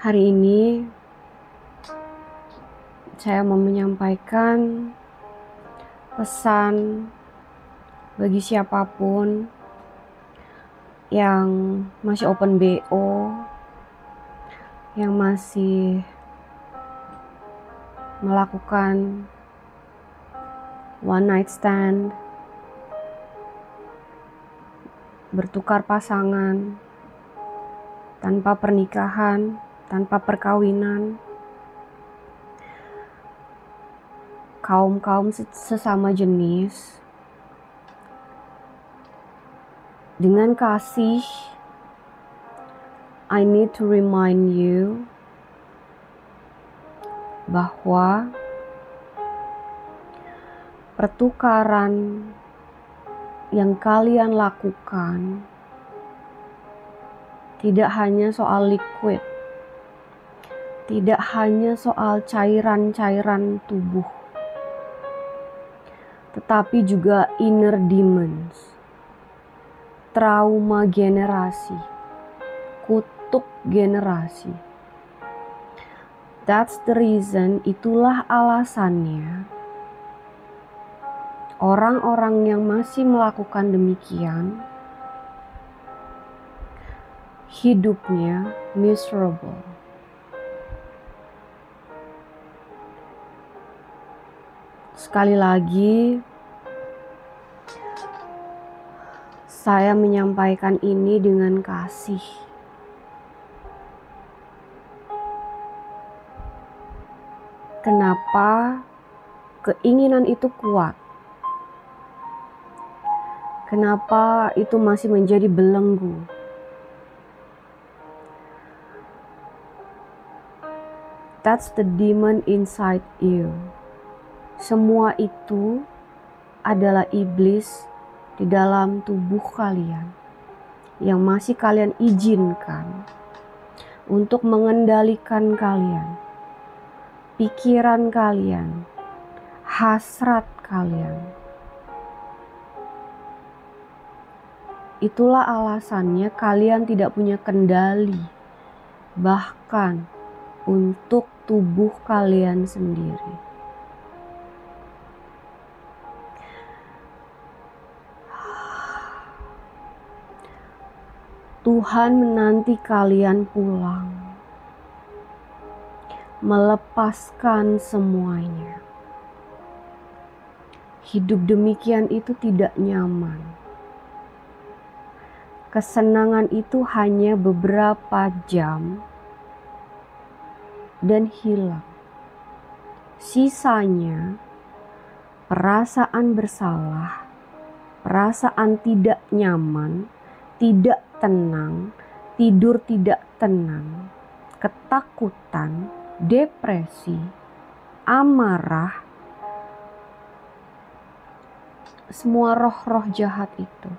Hari ini saya mau menyampaikan pesan bagi siapapun yang masih open BO, yang masih melakukan one night stand, bertukar pasangan tanpa pernikahan, tanpa perkawinan, kaum sesama jenis. Dengan kasih, I need to remind you bahwa pertukaran yang kalian lakukan tidak hanya soal liquid, tidak hanya soal cairan-cairan tubuh, tetapi juga inner demons, trauma generasi, kutuk generasi. That's the reason, itulah alasannya orang-orang yang masih melakukan demikian hidupnya miserable. Sekali lagi, saya menyampaikan ini dengan kasih. Kenapa keinginan itu kuat? Kenapa itu masih menjadi belenggu? That's the demon inside you. Semua itu adalah iblis di dalam tubuh kalian yang masih kalian izinkan untuk mengendalikan kalian, pikiran kalian, hasrat kalian. Itulah alasannya kalian tidak punya kendali bahkan untuk tubuh kalian sendiri. Tuhan menanti kalian pulang, melepaskan semuanya. Hidup demikian itu tidak nyaman. Kesenangan itu hanya beberapa jam dan hilang. Sisanya perasaan bersalah, perasaan tidak nyaman, tidak tenang, tidur tidak tenang, ketakutan, depresi, amarah, semua roh-roh jahat itu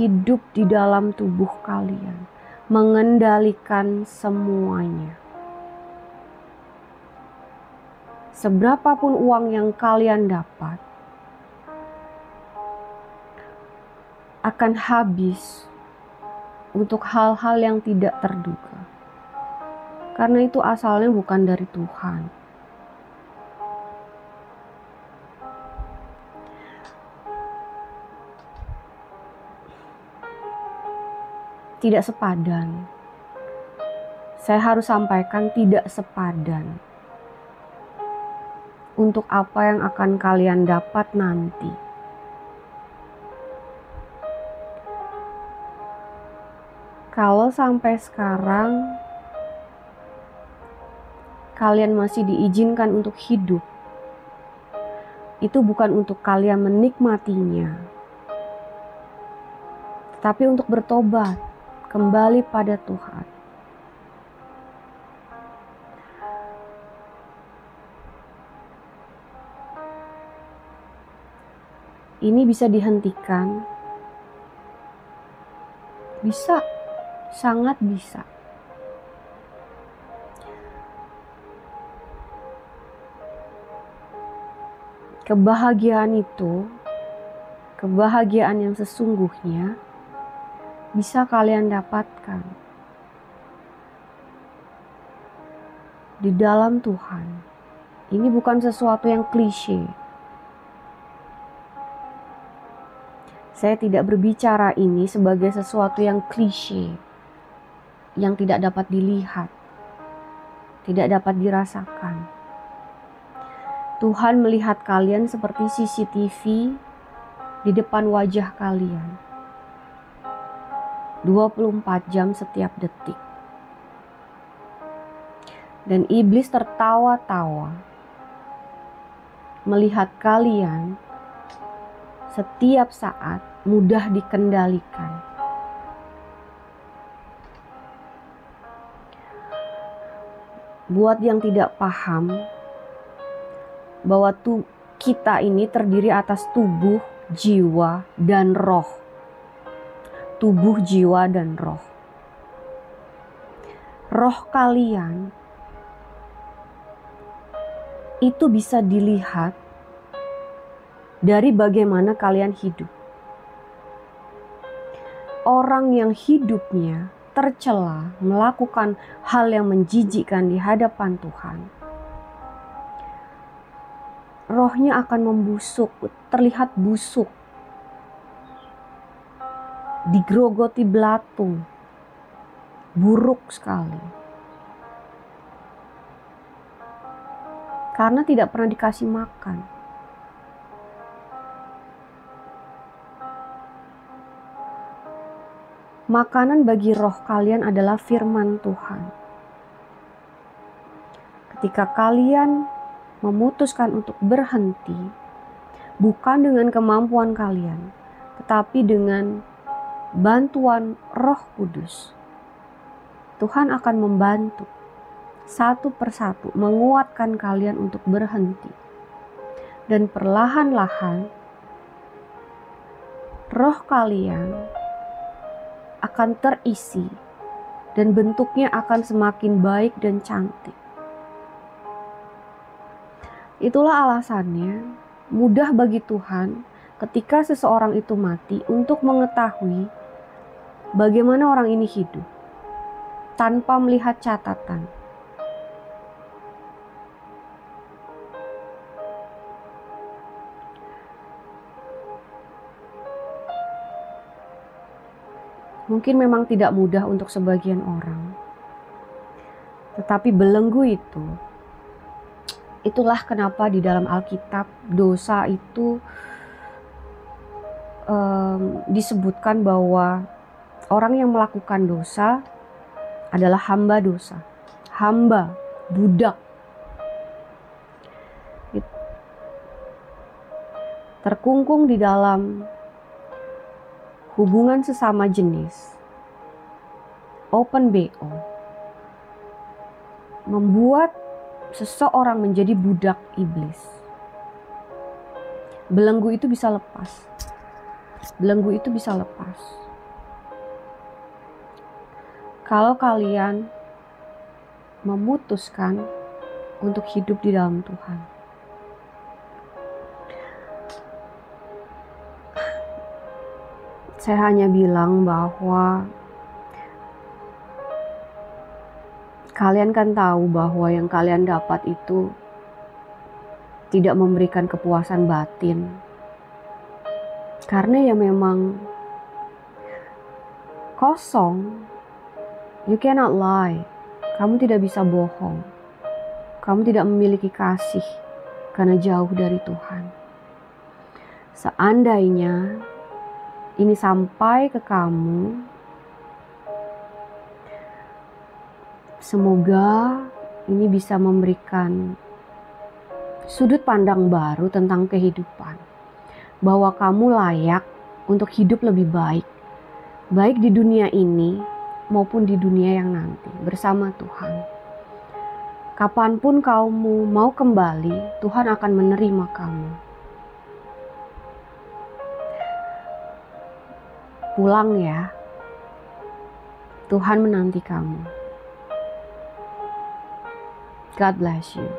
hidup di dalam tubuh kalian, mengendalikan semuanya. Seberapapun uang yang kalian dapat akan habis untuk hal-hal yang tidak terduga. Karena itu asalnya bukan dari Tuhan. Tidak sepadan. Saya harus sampaikan tidak sepadan. Untuk apa yang akan kalian dapat nanti. Kalau sampai sekarang kalian masih diizinkan untuk hidup, itu bukan untuk kalian menikmatinya, tapi untuk bertobat kembali pada Tuhan. Ini bisa dihentikan, bisa. Sangat bisa. Kebahagiaan itu, kebahagiaan yang sesungguhnya bisa kalian dapatkan di dalam Tuhan. Ini bukan sesuatu yang klise. Saya tidak berbicara ini sebagai sesuatu yang klise, yang tidak dapat dilihat, tidak dapat dirasakan. Tuhan melihat kalian seperti CCTV di depan wajah kalian. 24 jam setiap detik. Dan iblis tertawa-tawa melihat kalian setiap saat mudah dikendalikan. Buat yang tidak paham bahwa kita ini terdiri atas tubuh, jiwa, dan roh. Tubuh, jiwa, dan roh. Roh kalian itu bisa dilihat dari bagaimana kalian hidup. Orang yang hidupnya tercela melakukan hal yang menjijikkan di hadapan Tuhan, rohnya akan membusuk, terlihat busuk, digerogoti belatung, buruk sekali. Karena tidak pernah dikasih makan. Makanan bagi roh kalian adalah firman Tuhan. Ketika kalian memutuskan untuk berhenti, bukan dengan kemampuan kalian, tetapi dengan bantuan Roh Kudus, Tuhan akan membantu satu persatu menguatkan kalian untuk berhenti. Dan perlahan-lahan roh kalian akan terisi dan bentuknya akan semakin baik dan cantik. Itulah alasannya mudah bagi Tuhan ketika seseorang itu mati untuk mengetahui bagaimana orang ini hidup tanpa melihat catatan. Mungkin memang tidak mudah untuk sebagian orang. Tetapi belenggu itu, itulah kenapa di dalam Alkitab dosa itu disebutkan bahwa orang yang melakukan dosa adalah hamba dosa. Hamba, budak. Terkungkung di dalam hubungan sesama jenis, open BO, membuat seseorang menjadi budak iblis. Belenggu itu bisa lepas. Belenggu itu bisa lepas. Kalau kalian memutuskan untuk hidup di dalam Tuhan. Saya hanya bilang bahwa kalian kan tahu bahwa yang kalian dapat itu tidak memberikan kepuasan batin. Karena ya memang kosong. You cannot lie. Kamu tidak bisa bohong. Kamu tidak memiliki kasih karena jauh dari Tuhan. Seandainya ini sampai ke kamu, semoga ini bisa memberikan sudut pandang baru tentang kehidupan. Bahwa kamu layak untuk hidup lebih baik. Baik di dunia ini maupun di dunia yang nanti bersama Tuhan. Kapanpun kamu mau kembali, Tuhan akan menerima kamu. Pulang ya, Tuhan menanti kamu. God bless you.